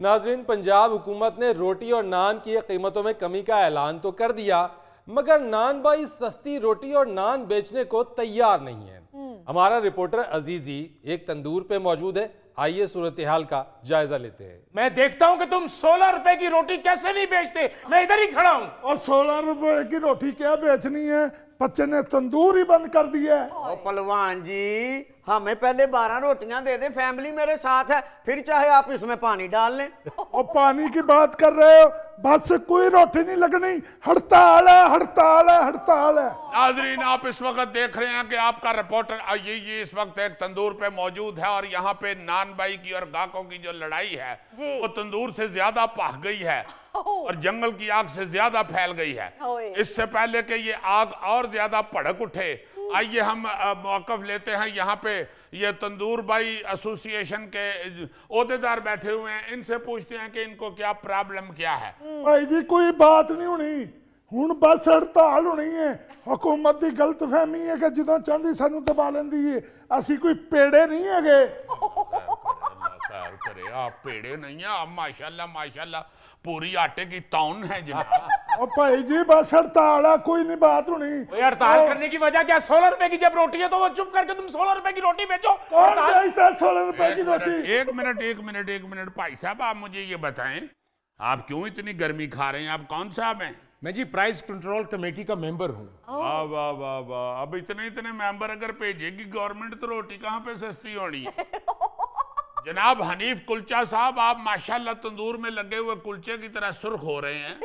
नाजरीन, पंजाब हुकूमत ने रोटी और नान की कीमतों में कमी का ऐलान तो कर दिया, मगर नान भाई सस्ती रोटी और नान बेचने को तैयार नहीं है। हमारा रिपोर्टर अजीजी एक तंदूर पे मौजूद है, आइए सूरत हाल का जायजा लेते हैं। मैं देखता हूं कि तुम 16 रुपए की रोटी कैसे नहीं बेचते। मैं इधर ही खड़ा हूं। और 16 रुपए की रोटी क्या बेचनी है? बच्चे ने तंदूर ही बंद कर दिया है। ओ पहलवान जी, हमें पहले 12 रोटियां दे दे, फैमिली मेरे साथ है, फिर चाहे आप इसमें पानी डाल लें। और पानी की बात कर रहे हो, बस से कोई रोटी नहीं लगनी, हड़ताल है, हड़ताल है, हड़ताल है। नाजरीन, आप इस वक्त देख रहे हैं कि आपका रिपोर्टर ये इस वक्त एक तंदूर पे मौजूद है और यहाँ पे नान भाई की और गाहकों की जो लड़ाई है वो तंदूर से ज्यादा पक गई है और जंगल की आग से ज्यादा फैल गई है। इससे पहले कि ये आग और ज्यादा भड़क उठे, आइए हम मौकफ लेते हैं। यहाँ पे ये तंदूर भाई एसोसिएशन के ओहदेदार बैठे हुए हैं, इनसे पूछते हैं कि इनको क्या प्रॉब्लम क्या है। भाई जी कोई बात नहीं होनी, हुण बस हड़ताल होनी है। हुकूमत की गलत फहमी है कि जो चाहती सानू दबा लेंदी है, असी कोई पेड़े नहीं है। करे आप पेड़े नहीं है, आप माशाल्लाह माशाल्लाह पूरी आटे की तौन है जनाब। और भाई जी बस हड़ताल है, कोई नहीं बात होनी। हड़ताल करने की वजह क्या? 16 रुपए की जब रोटी है तो वो चुप करके तुम 16 रुपए की रोटी बेचो। कौन बेचता है 16 रुपए की रोटी? एक मिनट भाई साहब, आप मुझे ये बताएं, आप क्यों इतनी गर्मी खा रहे हैं? आप कौन साहब हैं? मैं जी प्राइस कंट्रोल कमेटी का मेंबर हूँ। वाह वाह वाह वाह, अब इतने मेंबर अगर भेजेगी गवर्नमेंट तो रोटी कहाँ पे सस्ती होनी है? जनाब हनीफ कुलचा साहब, आप माशाल्लाह तंदूर में लगे हुए कुलचे की तरह सुर्ख हो रहे हैं,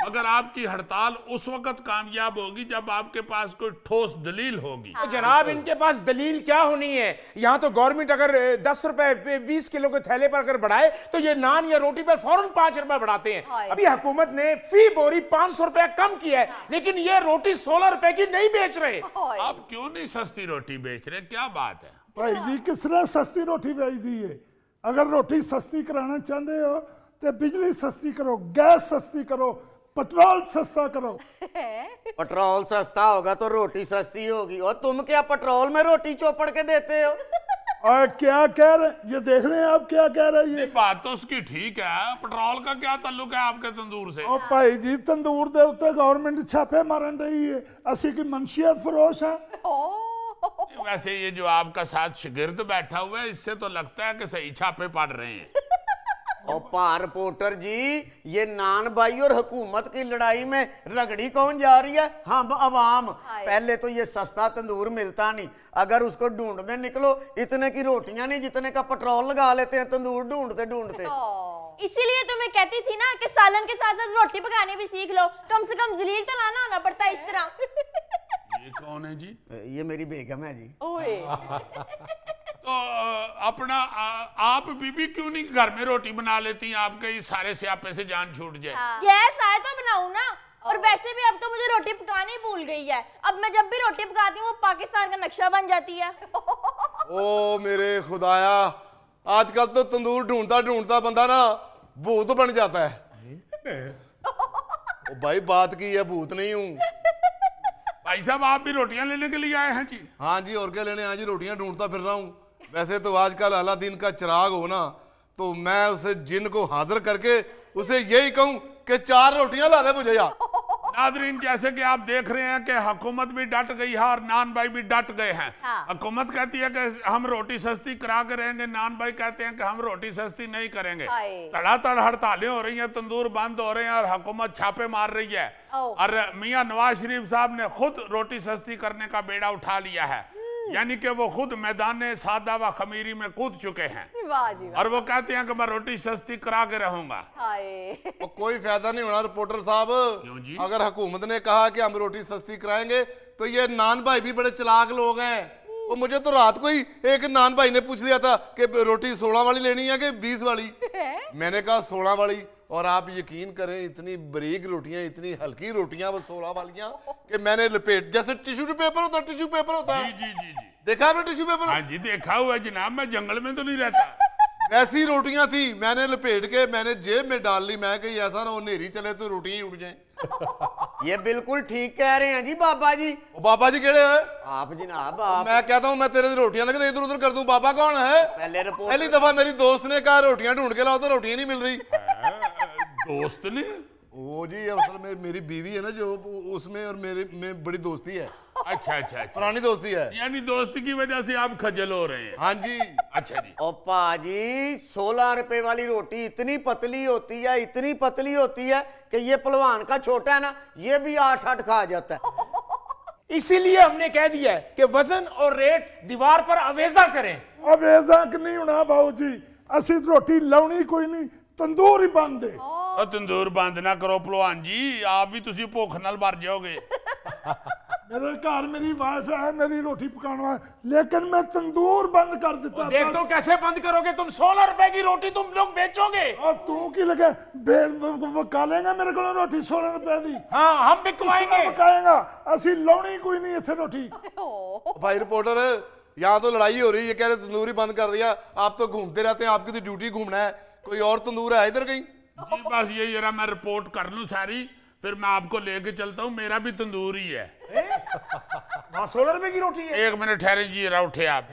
मगर आपकी हड़ताल उस वक्त कामयाब होगी जब आपके पास कोई ठोस दलील होगी। तो जनाब इनके पास दलील क्या होनी है? यहाँ तो गवर्नमेंट अगर 10 रुपए 20 किलो के थैले पर अगर बढ़ाए तो ये नान या रोटी पर फौरन 5 रुपए बढ़ाते हैं। अभी हुकूमत ने फी बोरी 500 रुपए कम किया है, लेकिन ये रोटी 16 रुपए की नहीं बेच रहे। आप क्यों नहीं सस्ती रोटी बेच रहे? क्या बात है? भाई जी किसने सस्ती रोटी बेच दी है? अगर रोटी सस्ती कराना चाहते हो तो बिजली सस्ती करो, गैस सस्ती करो, पेट्रोल सस्ता करो। पेट्रोल सस्ता होगा तो रोटी सस्ती होगी। और तुम क्या पेट्रोल में रोटी चौपड़ के देते हो? और क्या कह रहे, ये देख रहे हैं आप क्या कह रहे हैं? बात तो उसकी ठीक है, पेट्रोल का क्या ताल्लुक है आपके तंदूर से? ओ भाई जी तंदूर दे उत्ते गवर्नमेंट छापे मारन रही है, असी की मंशियत फरोश है। वैसे ये जो आपका साथ शिगिर्द बैठा हुआ है, इससे तो लगता है कि सही छापे पड़ रहे हैं। और पार रिपोर्टर जी, ये नान भाई और हुकूमत की लड़ाई में रगड़ी कौन जा रही है? हम अवाम। पहले तो ये सस्ता तंदूर मिलता नहीं, अगर उसको ढूंढने निकलो इतने की रोटियां नहीं जितने का पेट्रोल लगा लेते हैं तंदूर ढूंढते ढूंढते। इसीलिए तो मैं कहती थी ना कि सालन के साथ साथ रोटी पकानी भी सीख लो, कम से कम जलील तो लाना होना पड़ता है इस तरह। ये कौन है जी? ये मेरी बेगम है जी। ओए। तो अपना आप बीबी क्यों नहीं घर में रोटी बना लेती हैं? आपके इस सारे स्यापे से जान छूट जाए। गैस आए तो बनाऊं ना, और वैसे भी अब तो मुझे रोटी पकानी भूल गई है। अब मैं जब भी रोटी पकाती हूँ वो पाकिस्तान का नक्शा बन जाती है। ओ मेरे खुदाया, आजकल तो तंदूर ढूंढता ढूंढता बंदा ना भूत बन जाता है। ओ भाई बात की है, भूत नहीं हूँ। भाई साहब आप भी रोटियां लेने के लिए आए हैं जी? हाँ जी, और क्या लेने? हाँ जी, रोटियां ढूंढता फिर रहा हूँ। वैसे तो आजकल अलादीन का चिराग हो ना, तो मैं उसे जिन को हाजिर करके उसे यही कहूँ कि 4 रोटियां ला दे मुझे यार। नादरीन, जैसे कि आप देख रहे हैं कि हुकूमत भी डट गई है और नान भाई भी डट गए हैं। हुकूमत कहती है कि हम रोटी सस्ती करा के रहेंगे, नान भाई कहते हैं कि हम रोटी सस्ती नहीं करेंगे। तड़ातड़ हड़तालें हो रही हैं, तंदूर बंद हो रहे हैं और हुकूमत छापे मार रही है। और मियां नवाज शरीफ साहब ने खुद रोटी सस्ती करने का बेड़ा उठा लिया है, यानी कि वो खुद मैदान सादा व खमीरी में कूद चुके हैं। और वो कहते हैं कि मैं रोटी सस्ती करा के रहूंगा। तो कोई फायदा नहीं होना रिपोर्टर साहब। क्यों जी? अगर हुकूमत ने कहा कि हम रोटी सस्ती कराएंगे तो ये नान भाई भी बड़े चालाक लोग हैं। वो मुझे तो रात को ही एक नान भाई ने पूछ लिया था कि रोटी 16 वाली लेनी है कि 20 वाली। मैंने कहा 16 वाली, और आप यकीन करें इतनी बारीक रोटियां, इतनी हल्की रोटियां वो 16 वालियां कि मैंने लपेट, जैसे टिश्यू पेपर होता है, टिश्यू पेपर होता है। जी जी जी जी, देखा आपने टिश्यू पेपर? हाँ जी देखा हुआ है जनाब, मैं जंगल में तो नहीं रहता। वैसी रोटियां थी, मैंने लपेट के मैंने जेब में डाल ली। मैं कहीं ऐसा ना हो नेरी चले तो रोटियां ही उड़ जाएं। ये बिल्कुल ठीक कह रहे हैं जी बाबा जी। बाबा जी केड़े है? आप जनाब आप। मैं कहता हूँ मैं तेरे रोटियां लगे इधर उधर कर दूं। बाबा कौन है? पहले रिपोर्ट। पहली दफा मेरी दोस्त ने कहा रोटियां ढूंढ के लाओ तो रोटियां नहीं मिल रही। दोस्त ने? ओ जी असल में मेरी बीवी है ना जो उसमें और मेरे में बड़ी दोस्ती है। अच्छा अच्छा अच्छा, पुरानी दोस्ती है। यानी दोस्ती की वजह से आप खजल हो रहे हैं। हाँ जी। अच्छा जी। ओ पाजी 16 रुपए वाली रोटी इतनी पतली होती है, इतनी पतली होती है कि ये पहलवान का छोटा है ना, ये भी 8-8 खा जाता है। इसीलिए हमने कह दिया है कि वजन और रेट दीवार पर अवेजा करें। अवेजा नहीं होना बाबू जी, असी रोटी लाउनी कोई नहीं, तंदूर ही बन दे। तंदूर बंद ना करो पहलवान जी, आप भी तुसी भुख नाल मर जाओगे। मेरे घर मेरी वाइफ है, मेरी रोटी पकाना है, लेकिन मैं तंदूर बंद कर देता। देख तो कैसे बंद करोगे? तुम 16 रुपए की रोटी तुम लोग बेचोगे। और तू की लगे वकालेगा मेरे को रोटी 16 रुपए दी? हाँ हम बिकवाएंगे। वकाएगा, असी लाउनी कोई नहीं इथे रोटी। भाई रिपोर्टर, यहाँ तो लड़ाई हो रही है, कह रहे तंदूर ही बंद कर दिया। आप तो घूमते रहते हैं, आपकी तो ड्यूटी घूमना है। कोई और तंदूर है इधर कहीं? जी बस ये जरा मैं रिपोर्ट कर लूं सारी, फिर मैं आपको लेके चलता हूँ। मेरा भी तंदूर ही है। 16 रुपए की रोटी है। एक मिनट ठहरे जी, जरा उठे आप।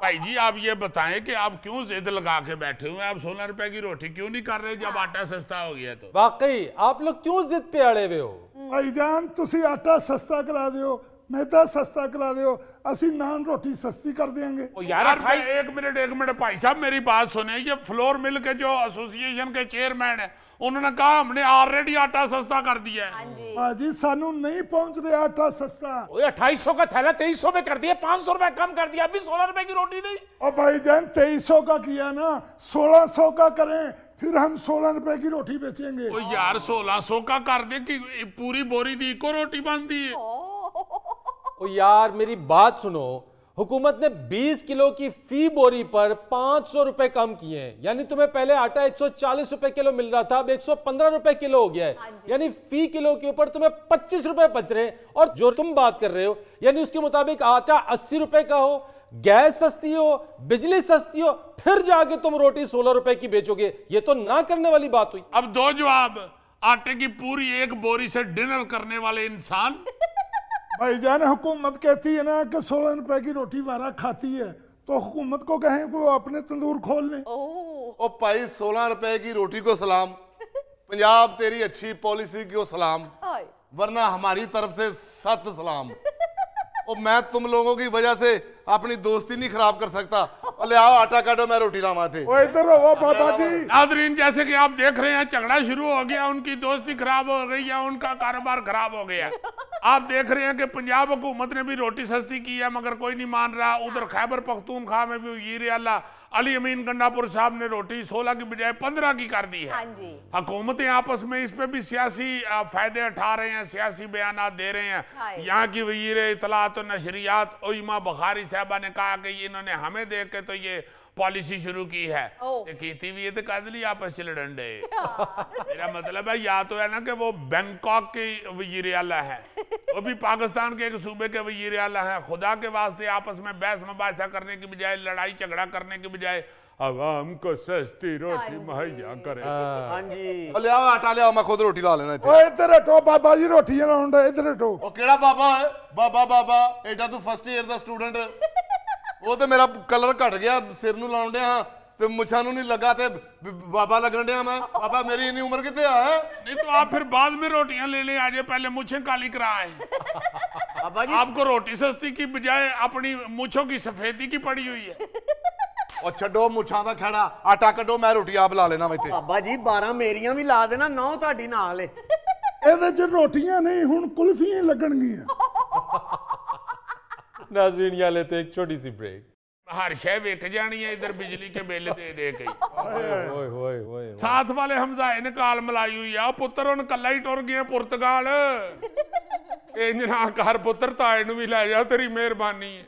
भाई जी आप ये बताएं कि आप क्यों जिद लगा के बैठे हुए? आप 16 रुपए की रोटी क्यों नहीं कर रहे जब आटा सस्ता हो गया? तो वाकई आप लोग क्यों जिद पे अड़े हुए हो? भाईजान तुसी आटा सस्ता करा दियो, मैदा सस्ता करा दियो, असी नान रोटी सस्ती कर देंगे। ओ यार एक मिनट भाई साहब मेरी बात सुने। ये फ्लोर मिल के जो एसोसिएशन के चेयरमैन है, उन्होंने कहा हमने ऑलरेडी आटा सस्ता कर दिया है। हाजी सानू नहीं पहुंच रहा आटा सस्ता। 2800 का थैला 2300 में कर दिया, 500 रुपए कम कर दिया, अभी 16 रुपए की रोटी नहीं। और भाईजान 2300 का किया ना, 1600 का करें, फिर हम 16 रुपए की रोटी बेचेंगे। ओ यार 1600 का कर दे कि पूरी बोरी दी को रोटी बनती है। ओ यार मेरी बात सुनो, हुकूमत ने 20 किलो की फी बोरी पर 500 रुपए कम किए हैं। यानी तुम्हें पहले आटा 140 रुपए किलो मिल रहा था, अब 115 रुपए किलो हो गया है। यानी फी किलो के ऊपर तुम्हें 25 रुपए बच रहे हैं। और जो तुम बात कर रहे हो, यानी उसके मुताबिक आटा 80 रुपए का हो, गैस सस्ती हो, बिजली सस्ती हो, फिर जाके तुम रोटी 16 रुपए की बेचोगे। ये तो ना करने वाली बात हुई। अब दो जवाब। आटे की पूरी एक बोरी से डिनर करने वाले इंसान। भाईजान हुकूमत कहती है ना कि 16 रुपए की रोटी वारा खाती है, तो हुकूमत को कहें कि वो अपने तंदूर खोल लें। ओ भाई 16 रुपए की रोटी को सलाम, पंजाब तेरी अच्छी पॉलिसी को सलाम, वरना हमारी तरफ से 7 सलाम। और मैं तुम लोगों की वजह से अपनी दोस्ती नहीं खराब कर सकता। ले आओ आटा काटो, मैं रोटी लावा थे। ओ इधर आओ बाबा जी। नाज़रीन जैसे कि आप देख रहे हैं झगड़ा शुरू हो गया, उनकी दोस्ती खराब हो गई है, उनका कारोबार खराब हो गया। आप देख रहे हैं कि पंजाब हुकूमत ने भी रोटी सस्ती की है, मगर कोई नहीं मान रहा। उधर खैबर पख्तूनख्वा में भी वज़ीर आला अली अमीन गंडापुर साहब ने रोटी 16 की बजाय 15 की कर दी है। हुकूमतें आपस में इस पे भी सियासी फायदे उठा रहे हैं, सियासी बयान दे रहे हैं। यहाँ की वज़ीर इत्तलात और नशरियात उइमा बुखारी साहबा ने कहा कि इन्होंने हमें देख के तो ये पॉलिसी शुरू की है। की भी ये तो कदली आपस से लड़न डे। मेरा मतलब है या तो है ना कि वो बैंकॉक के वज़ीर आला है, वो भी पाकिस्तान के एक सूबे के वज़ीर आला है। खुदा के वास्ते आपस में बहस मुबाहिसा करने की बजाय, लड़ाई झगड़ा करने की बजाय अवाम को सस्ती रोटी मुहैया करे। हाँ जी। ले आओ आटा ले आओ, मैं खुद रोटी ला लेना इत्थे। ओ इधर हटो बाबा जी, रोटी लाउंदा इधर हटो। ओ केड़ा बाबा है? बाबा एडा तू फर्स्ट ईयर दा स्टूडेंट। वो तो मेरा कलर घट गया, सिर नूं लाउण डिया ते मुछां नूं नहीं लगा ते बाबा लगन डिया मैं। बाबा मेरी इन्नी उम्र कितने है? नहीं तो आप फिर बाद में रोटियां ले आ जाए, पहले मुछें काली कराएं। बाबा जी आपको रोटी सस्ती की बजाय अपनी मुछों की सफेदी की पड़ी हुई है। और छड्डो मुछां दा खड़ा, आटा कड्डो, मैं रोटी आप ला लेना इत्थे। बाबा जी 12 मेरियां भी ला देना, 9 ਤੁਹਾਡੀ ਨਾਲ ਏ। ਇਹਦੇ ਚ ਰੋਟੀਆਂ नहीं हुण कुल्फियां लगणगीਆਂ। नाज़रीन यहाँ लेते एक छोटी सी ब्रेक। हर शय विक जानी है इधर बिजली के बिल दे दे के। ओए ओए ओए। साथ वाले हमजाए ने काल मलाई हुई है, पुत्र उन कल्ला ही टुर गया पुर्तगाल। इंज ना कर पुत्र, ताए नूं भी लै जा, तेरी मेहरबानी है।